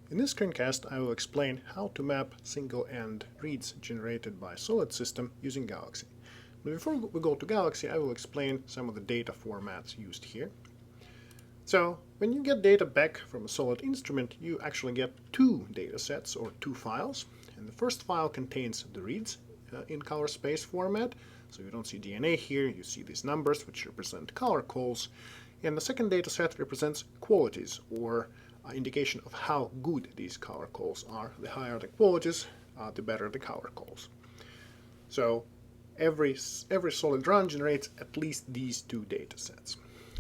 In this screencast, I will explain how to map single-end reads generated by SOLiD system using Galaxy. But before we go to Galaxy, I will explain some of the data formats used here. So, when you get data back from a SOLiD instrument, you actually get two datasets or two files. And the first file contains the reads in color space format. So you don't see DNA here, you see these numbers which represent color calls. And the second dataset represents qualities, or indication of how good these color calls are. The higher the qualities, the better the color calls. So every SOLiD run generates at least these two datasets.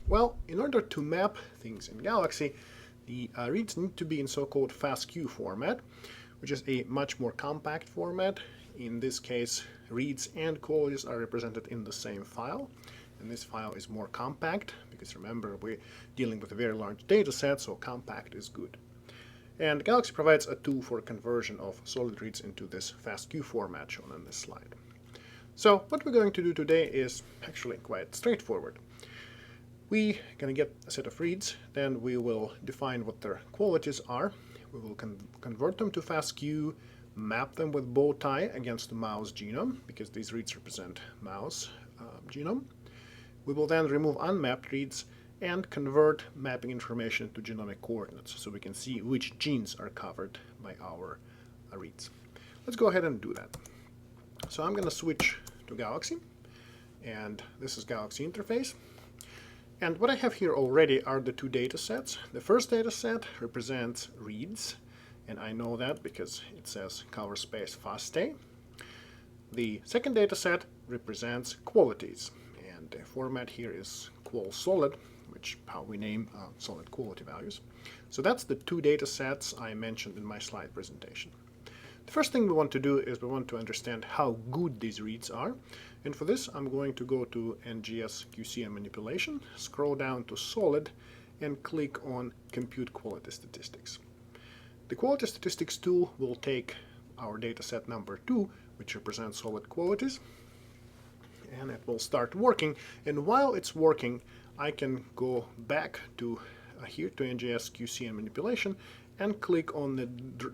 Well, in order to map things in Galaxy, the reads need to be in so-called FASTQ format, which is a much more compact format. In this case, reads and qualities are represented in the same file. And this file is more compact, because remember, we're dealing with a very large data set, so compact is good. And Galaxy provides a tool for conversion of SOLiD reads into this FASTQ format shown on this slide. So what we're going to do today is actually quite straightforward. We're going to get a set of reads, then we will define what their qualities are. We will convert them to FASTQ, map them with bow tie against the mouse genome, because these reads represent mouse genome. We will then remove unmapped reads and convert mapping information to genomic coordinates so we can see which genes are covered by our reads. Let's go ahead and do that. So I'm going to switch to Galaxy, and this is Galaxy interface. And what I have here already are the two data sets. The first data set represents reads, and I know that because it says color space FASTA. The second data set represents qualities. The format here is qual_solid, which how we name SOLiD quality values. So that's the two data sets I mentioned in my slide presentation. The first thing we want to do is we want to understand how good these reads are. And for this, I'm going to go to NGS QC and manipulation, scroll down to SOLiD, and click on Compute Quality Statistics. The Quality Statistics tool will take our dataset number 2, which represents SOLiD qualities, and it will start working. And while it's working, I can go back to here to NGS QC and manipulation and click on the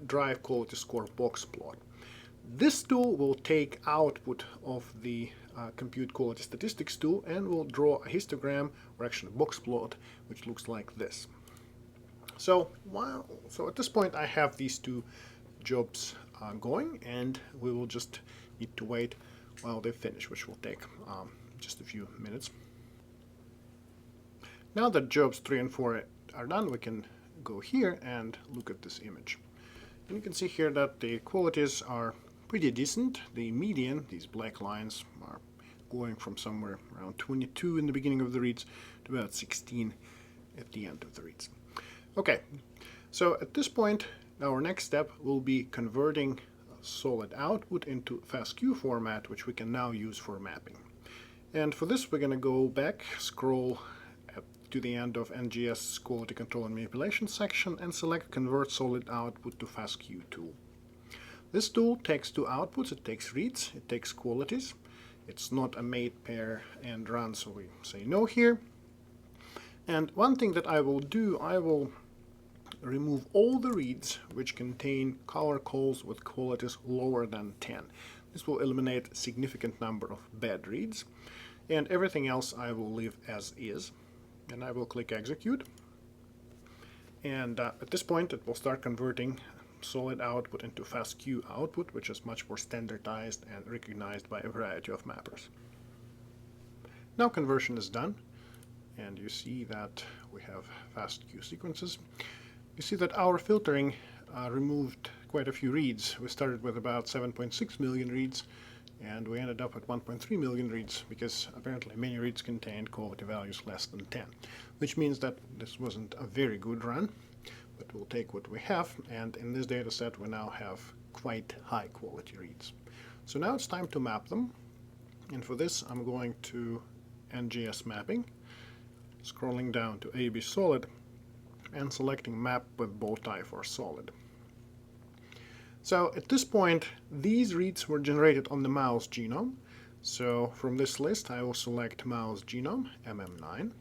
Drive Quality Score box plot. This tool will take output of the Compute Quality Statistics tool and will draw a histogram, or actually a box plot, which looks like this. So at this point I have these two jobs going, and we will just need to wait while they finish, which will take just a few minutes. Now that jobs 3 and 4 are done, we can go here and look at this image. And you can see here that the qualities are pretty decent. The median, these black lines, are going from somewhere around 22 in the beginning of the reads to about 16 at the end of the reads. Okay, so at this point, our next step will be converting SOLiD output into FASTQ format, which we can now use for mapping. And for this, we're going to go back, scroll to the end of NGS Quality Control and Manipulation section, and select Convert SOLiD Output to FASTQ tool. This tool takes two outputs. It takes reads, it takes qualities. It's not a mate, pair, and run, so we say no here. And one thing that I will do, I will remove all the reads which contain color calls with qualities lower than 10. This will eliminate a significant number of bad reads, and everything else I will leave as is. And I will click execute, and at this point it will start converting SOLiD output into FASTQ output, which is much more standardized and recognized by a variety of mappers. Now conversion is done, and you see that we have FASTQ sequences. You see that our filtering removed quite a few reads. We started with about 7.6 million reads, and we ended up at 1.3 million reads, because apparently many reads contained quality values less than 10, which means that this wasn't a very good run, but we'll take what we have, and in this data set we now have quite high quality reads. So now it's time to map them, and for this I'm going to NGS mapping, scrolling down to AB SOLiD, and selecting Map with bow tie for SOLiD. So at this point, these reads were generated on the mouse genome. So from this list, I will select mouse genome, MM9.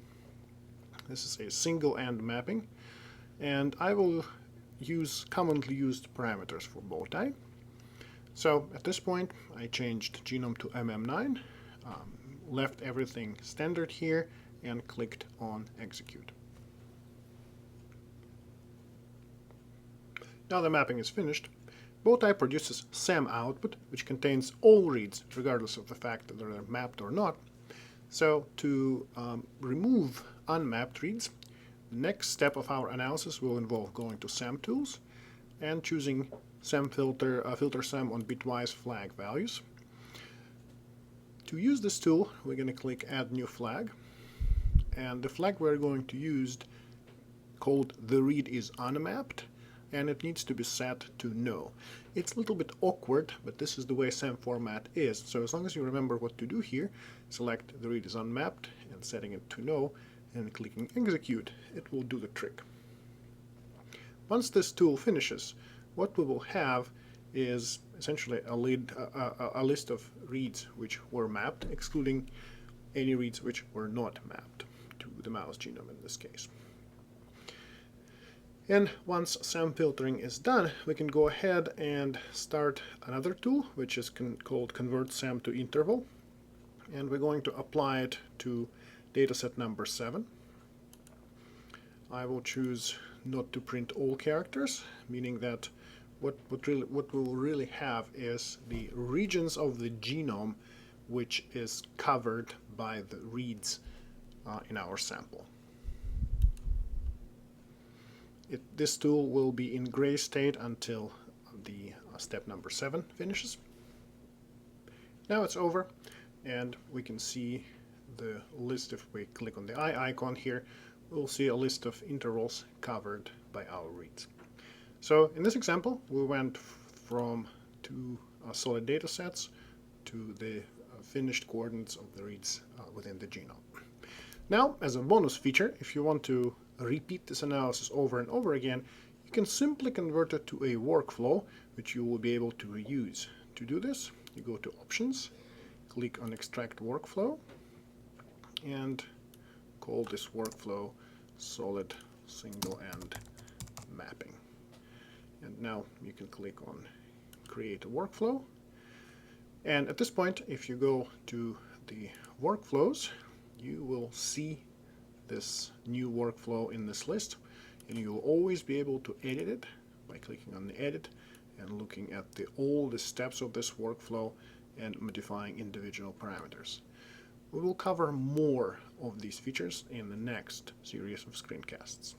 This is a single-end mapping, and I will use commonly used parameters for bow tie. So at this point I changed genome to MM9, left everything standard here, and clicked on execute. Now the mapping is finished. Bowtie produces SAM output, which contains all reads, regardless of the fact that they're mapped or not. So to remove unmapped reads, the next step of our analysis will involve going to SAM tools and choosing SAM filter SAM on bitwise flag values. To use this tool, we're going to click Add New Flag, and the flag we're going to use called the read is unmapped, and it needs to be set to no. It's a little bit awkward, but this is the way SAM format is. So as long as you remember what to do here, select the read is unmapped and setting it to no, and clicking execute, it will do the trick. Once this tool finishes, what we will have is essentially a list of reads which were mapped, excluding any reads which were not mapped to the mouse genome in this case. And once SAM filtering is done, we can go ahead and start another tool, which is called Convert SAM to Interval. And we're going to apply it to dataset number 7. I will choose not to print all characters, meaning that what we will really have is the regions of the genome which is covered by the reads in our sample. This tool will be in gray state until the step number 7 finishes. Now it's over, and we can see the list. If we click on the eye icon here, we'll see a list of intervals covered by our reads. So in this example, we went from 2 SOLiD data sets to the finished coordinates of the reads within the genome. Now, as a bonus feature, if you want to repeat this analysis over and over again, you can simply convert it to a workflow which you will be able to reuse. To do this, you go to Options, click on Extract Workflow, and call this workflow SOLiD Single End Mapping. And now you can click on Create a Workflow. And at this point, if you go to the workflows, you will see this new workflow in this list, and you'll always be able to edit it by clicking on the Edit and looking at all the steps of this workflow and modifying individual parameters. We will cover more of these features in the next series of screencasts.